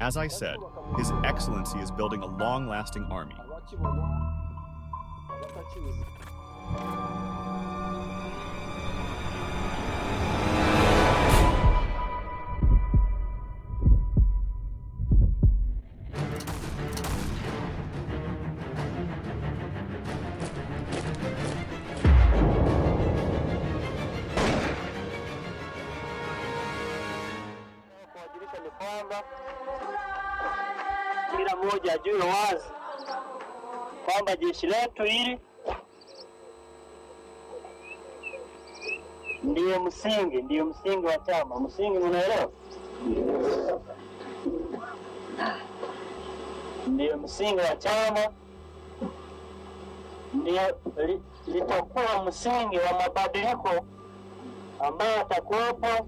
As I said, His Excellency is building a long-lasting army. Kila mmoja ajue wazi kwamba jeshi letu hili ndiyo msingi wa chama. Msingi unaelewa? Ndiyo msingi wa chama, ndiyo litakuwa msingi wa mabadiliko ambayo yatakuwepo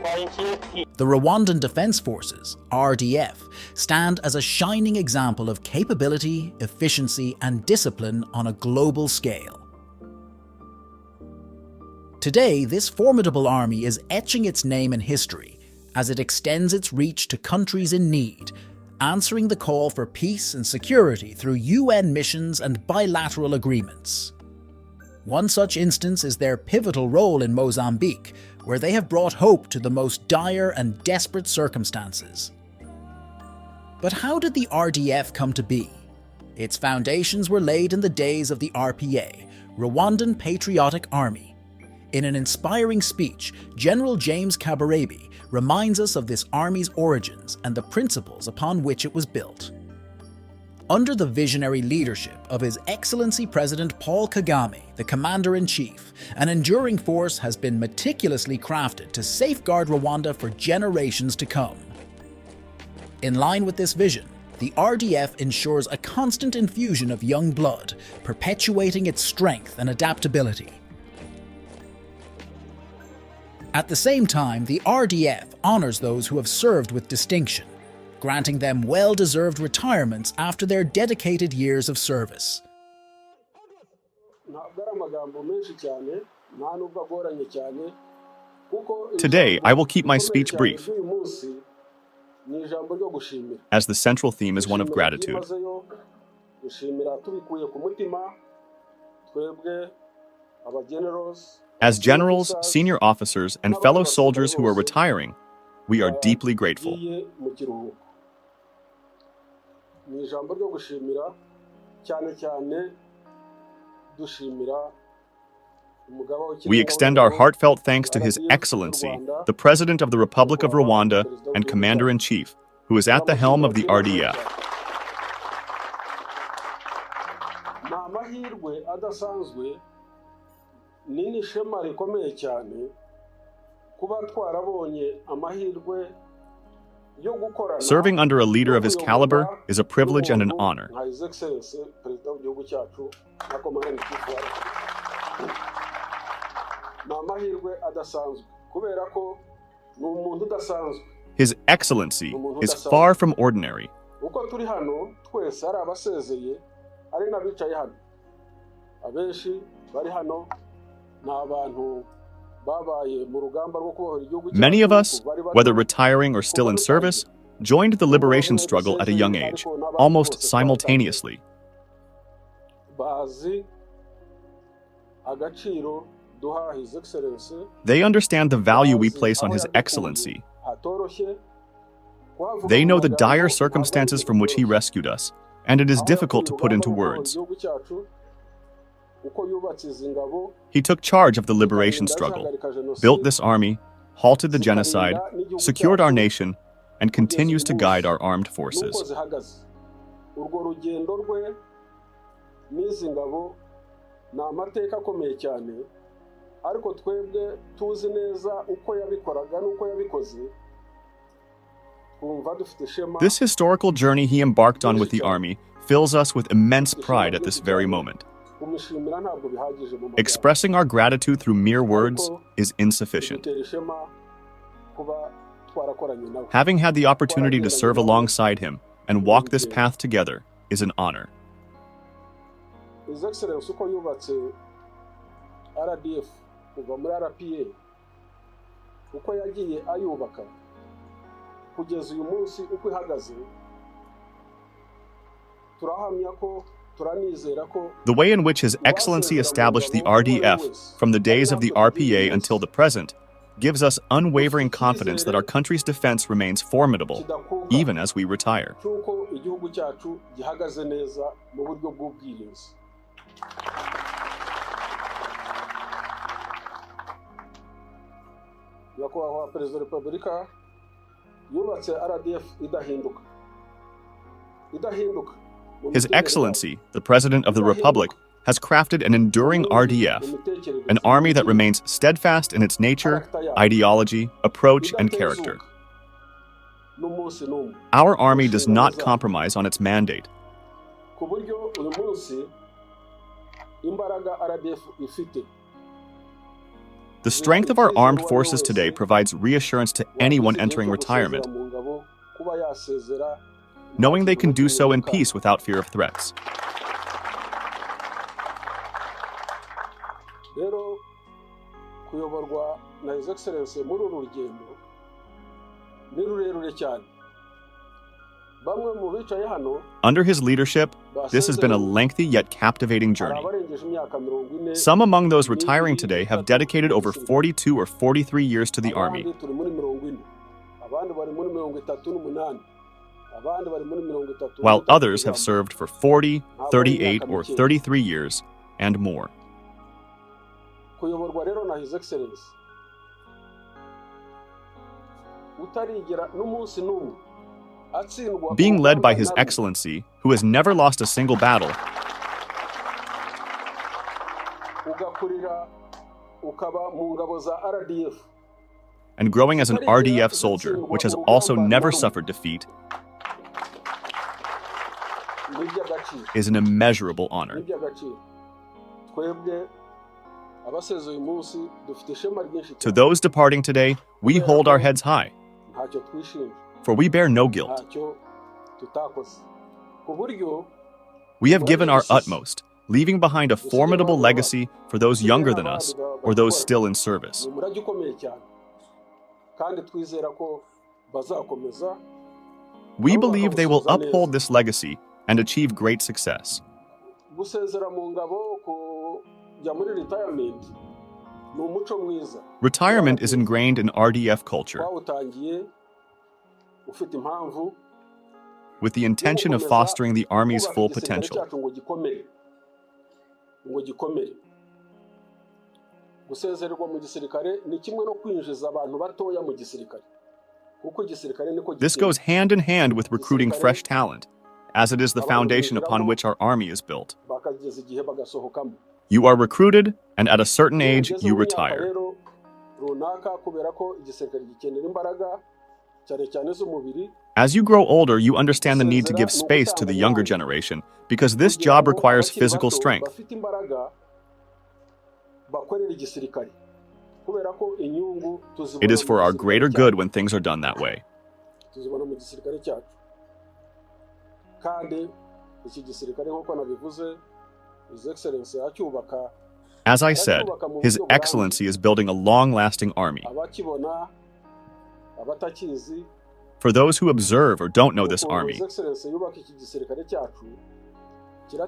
kwa nchi yetu. The Rwandan Defense Forces, RDF, stand as a shining example of capability, efficiency, and discipline on a global scale. Today, this formidable army is etching its name in history as it extends its reach to countries in need, answering the call for peace and security through UN missions and bilateral agreements. One such instance is their pivotal role in Mozambique, where they have brought hope to the most dire and desperate circumstances. But how did the RDF come to be? Its foundations were laid in the days of the RPA, Rwandan Patriotic Army. In an inspiring speech, General James Kabarebe reminds us of this army's origins and the principles upon which it was built. Under the visionary leadership of His Excellency President Paul Kagame, the Commander-in-Chief, an enduring force has been meticulously crafted to safeguard Rwanda for generations to come. In line with this vision, the RDF ensures a constant infusion of young blood, perpetuating its strength and adaptability. At the same time, the RDF honors those who have served with distinction, granting them well-deserved retirements after their dedicated years of service. Today, I will keep my speech brief, as the central theme is one of gratitude. As generals, senior officers, and fellow soldiers who are retiring, we are deeply grateful. We extend our heartfelt thanks to His Excellency, the President of the Republic of Rwanda and Commander-in-Chief, who is at the helm of the RDF. Serving under a leader of his caliber is a privilege and an honor. His Excellency is far from ordinary. Many of us, whether retiring or still in service, joined the liberation struggle at a young age, almost simultaneously. They understand the value we place on His Excellency. They know the dire circumstances from which he rescued us, and it is difficult to put into words. He took charge of the liberation struggle, built this army, halted the genocide, secured our nation, and continues to guide our armed forces. This historical journey he embarked on with the army fills us with immense pride at this very moment. Expressing our gratitude through mere words is insufficient. Having had the opportunity to serve alongside him and walk this path together is an honor. His Excellency uko yubatse RDF kuva muri RPA uko yagiye ayubaka kugeza uyu munsi uko ihagaze turahamya ko turanizera ko The way in which His Excellency established the RDF from the days of the RPA until the present gives us unwavering confidence that our country's defense remains formidable, even as we retire. cy'uko igihugu cyacu gihagaze neza mu buryo bw'ubwirinzi. Nyakubahwa Perezida wa Repubulika yubatse RDF idahinduka. His Excellency, the President of the Republic, has crafted an enduring RDF, an army that remains steadfast in its nature, ideology, approach, and character. Our army does not compromise on its mandate. ku buryo uyu munsi imbaraga RDF ifite. The strength of our armed forces today provides reassurance to anyone entering retirement, knowing they can do so in peace without fear of threats. Rero kuyoborwa na His Excellency muri uru rugendo ni rurerure cyane. Bamwe mu bicaye hano Under his leadership, this has been a lengthy yet captivating journey. abarengeje imyaka 40. Some among those retiring today have dedicated over 42 or 43 years to the Army, Abandi turi muri 40. Abandi bari muri 38. Abandi bari muri 30. while others have served for 40, 38, or 33 years and more. Kuyoborwa rero na His Excellency utarigera n'umunsi n'umwe atsindwa. Being led by His Excellency, who has never lost a single battle, ugakurira ukaba mu ngabo za RDF and growing as an RDF soldier, which has also never suffered defeat, n'iby'agaciro. is an immeasurable honor. N'iby'agaciro. Twebwe abaseze uyu munsi dufite ishema ryinshi To cyane. those departing today, we hold our heads high, Ntacyo twishimye. for we bear no guilt. Ntacyo tutakoze. Ku buryo We have given our utmost, leaving behind a formidable legacy for those younger than us or those still in service. ni umurage ukomeye cyane. Kandi twizera ko bazakomeza. We believe they will uphold this legacy and achieve great success. Gusezera mu ngabo kujya muri retirement ni umuco mwiza. Retirement is ingrained in RDF culture, Twawutangiye ufite impamvu with the intention of fostering the Army's full kubaka igisirikare potential. cyacu ngo gikomere. Ngo gikomere. Gusezererwa mu gisirikare ni kimwe no kwinjiza abantu batoya mu gisirikare. Kuko igisirikare niko This goes hand in hand with recruiting fresh talent, as it is the foundation upon which our Army is built. bakageza igihe bagasohokamo. You are recruited, and at a certain age, Ugeze you mu myaka retire. rero runaka kubera ko igisirikare gikenera imbaraga cyane cyane z'umubiri. As you grow older, you understand the need to give space to the younger generation, because this job requires physical strength. Bafite imbaraga bakorera igisirikare. Kubera ko inyungu tuzibona It is for mu our gisirikare greater cyacu. good when things are done that way. Tuzibona mu gisirikare cyacu. Kandi iki gisirikare nk'uko nabivuze His Excellency acyubaka. As I said, His Excellency is building a long-lasting army. Abakibona abatakizi. For those who observe or don't know this army, His Excellency yubaka iki gisirikare cyacu.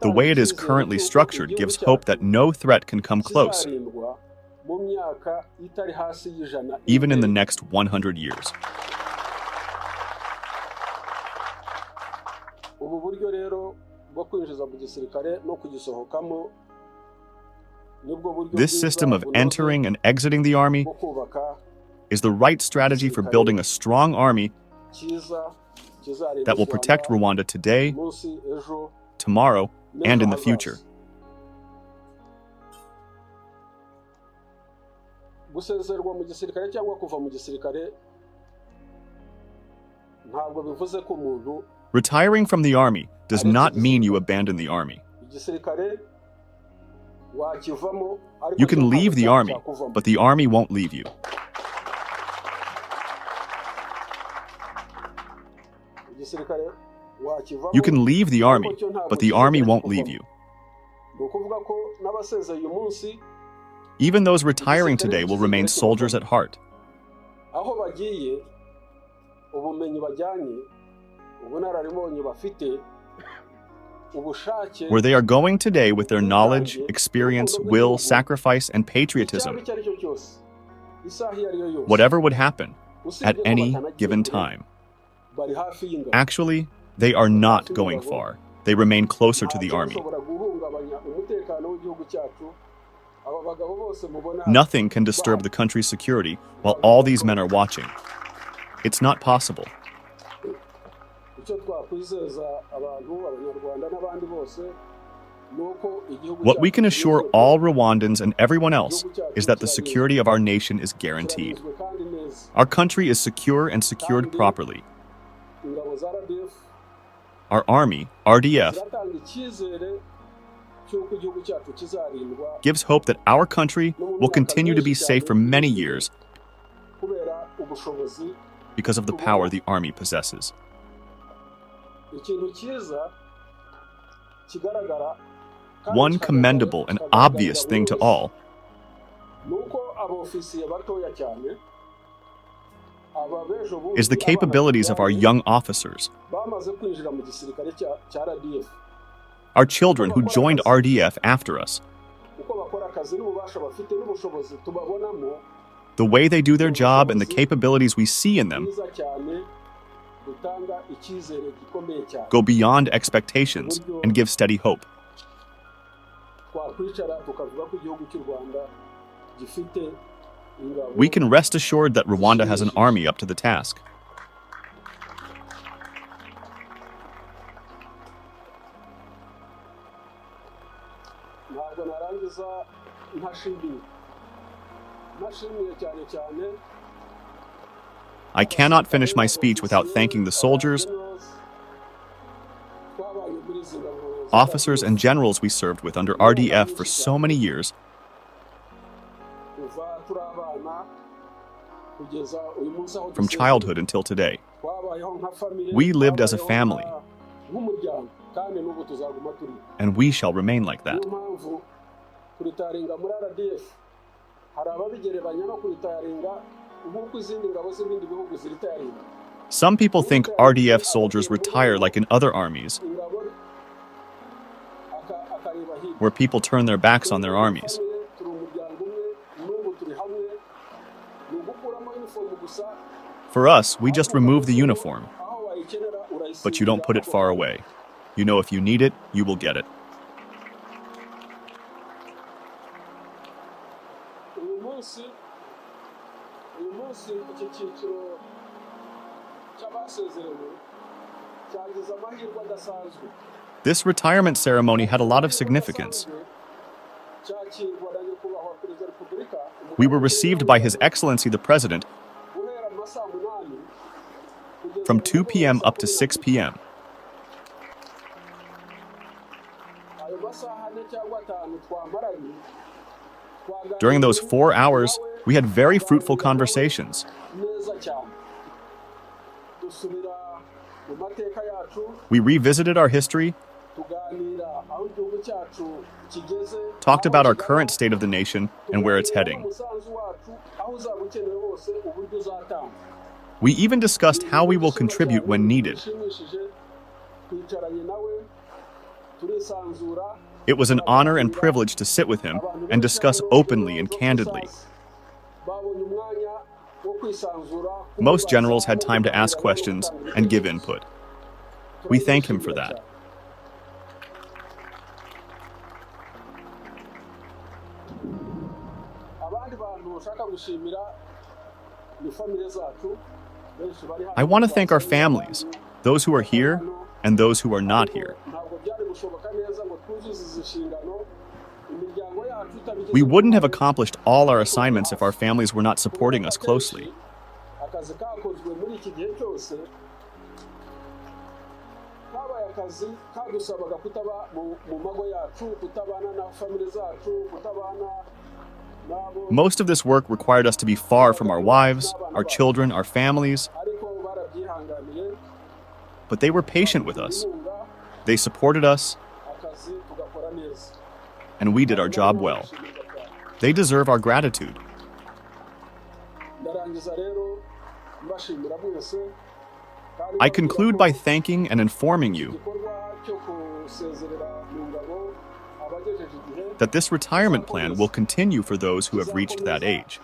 the way it is currently structured gives hope that no threat can come close, Kizarindwa mu myaka itari hasi y'ijana. even in the next 100 years. Ubu buryo rero bwo kwinjiza mu gisirikare no kugisohokamo nibwo buryo This bwiza system of bunoze entering and exiting the army bwo kubaka is the right strategy for building a strong army cyiza kizarinda that will protect Rwanda today, umunsi ejo tomorrow, and in the n'ejo future. hazaza. Gusezerwa mu gisirikare cyangwa kuva mu gisirikare ntabwo bivuze ko umuntu Retiring from the army does not mean you abandon the army. igisirikare wakivamo ariko You can ntabwo leave the army, cyakuvamo. but the army won't leave you. Igisirikare wakivamo You can leave the army, ariko cyo ntabwo but the army kizigera won't kikuvamo. leave you. Ni ukuvuga ko n'abasezeye uyu munsi Even those retiring today will remain soldiers at heart. aho bagiye ubumenyi bajyanye ubunararibonye bafite ubushake Where they are going today with their knowledge, experience, will, sacrifice, and patriotism, icyo ari cyo cyose isaha iyo ari yo yose whatever would happen at usibye ko any batanagiye given kure, time. bari hafi y'ingabo. Actually, they are not going far. They remain closer to the army. Ntashobora guhungabanya umutekano w'igihugu cyacu. Aba bagabo bose mubona Nothing can disturb the country's security while all these men are watching. It's not possible. icyo twakwizeza abantu abanyarwanda n'abandi bose nuko igihugu What we can cyacu assure all Rwandans and everyone else is that the security of our nation is guaranteed. kirinzwe kandi neza. Our country is secure and secured properly. Ingabo za RDF Our army, RDF, ziratanga icyizere cy'uko igihugu cyacu kizarindwa gives hope that our country will continue to be safe for many years kubera ubushobozi. because of the power the army possesses. Ikintu cyiza kigaragara One commendable and obvious thing to all nuko abofisiye batoya cyane aba bejo bundi is the capabilities of our young officers, bamaze kwinjira mu gisirikare cya RDF our children who joined RDF after us. uko bakora akazi n'ububasha bafite n'ubushobozi tubabonamo The way they do their job and the capabilities we see in them byiza cyane gutanga icyizere gikomeye cyane. go beyond expectations and give steady hope. Twakwicara tukavuga ko igihugu cy'u Rwanda gifite ingabo. We can rest assured that Rwanda has an army up to the task. Ntabwo narangiza ntashimiye cyane cyane I cannot finish my speech without thanking the soldiers, officers, and generals we served with under RDF for so many years. From childhood until today, we lived as a family, and we shall remain like that. Some people think RDF soldiers retire like in other armies, where people turn their backs on their armies. For us, we just remove the uniform, but you don't put it far away. You know if you need it, you will get it. This retirement ceremony had a lot of significance. We were received by His Excellency the President from 2 p.m. up to 6 p.m. During those 4 hours, we had very fruitful conversations. We revisited our history, talked about our current state of the nation and where it's heading. We even discussed how we will contribute when needed. It was an honor and privilege to sit with him and discuss openly and candidly. Most generals had time to ask questions and give input. We thank him for that. I want to thank our families, those who are here and those who are not here. We wouldn't have accomplished all our assignments if our families were not supporting us closely. Most of this work required us to be far from our wives, our children, our families, but they were patient with us. They supported us, and we did our job well. They deserve our gratitude. I conclude by thanking and informing you that this retirement plan will continue for those who have reached that age.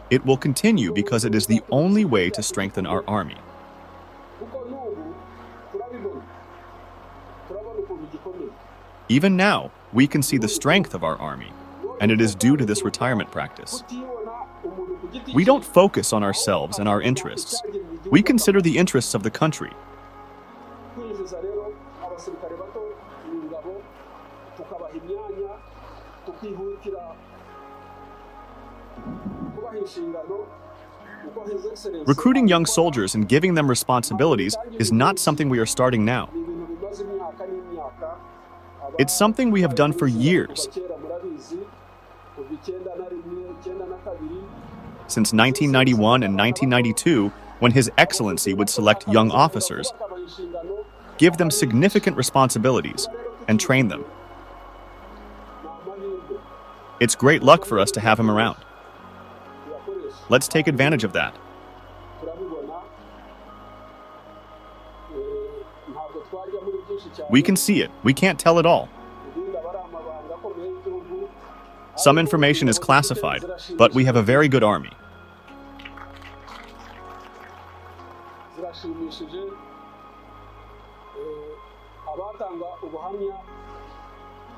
It will continue because it is the only way to strengthen our army. Even now, we can see the strength of our army, and it is due to this retirement practice. We don't focus on ourselves and our interests. We consider the interests of the country. Recruiting young soldiers and giving them responsibilities is not something we are starting now. It's something we have done for years. Since 1991 and 1992, when His Excellency would select young officers, give them significant responsibilities, and train them. It's great luck for us to have him around. Let's take advantage of that. We can see it. We can't tell it all. Some information is classified, but we have a very good army.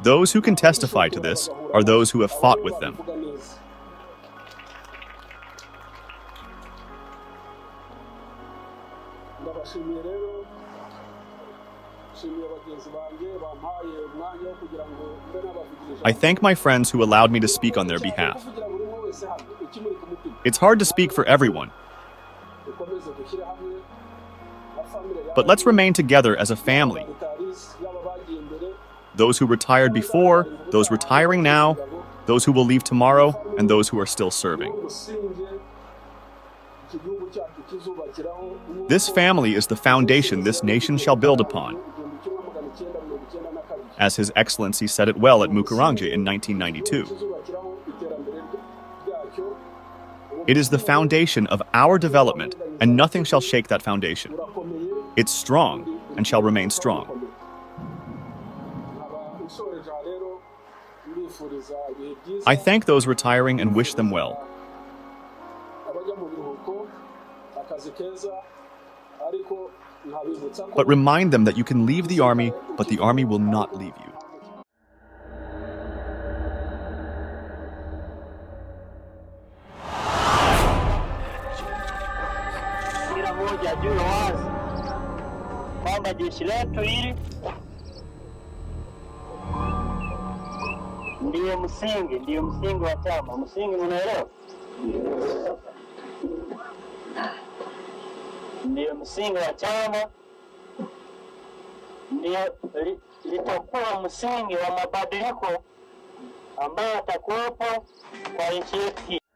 Those who can testify to this are those who have fought with them. I thank my friends who allowed me to speak on their behalf. It's hard to speak for everyone, but let's remain together as a family. Those who retired before, those retiring now, those who will leave tomorrow, and those who are still serving. This family is the foundation this nation shall build upon. As His Excellency said it well at Mukarange in 1992. It is the foundation of our development, and nothing shall shake that foundation. It's strong, and shall remain strong. I thank those retiring and wish them well. But remind them that you can leave the army, but the army will not leave you. Kila mmoja ajue wazi kwamba jeshi letu hili ndiyo msingi wa chama. Msingi mnaelewa? Ndiyo msingi wa chama, ndiyo litakuwa msingi wa mabadiliko ambayo yatakuwepo kwa nchi yetu.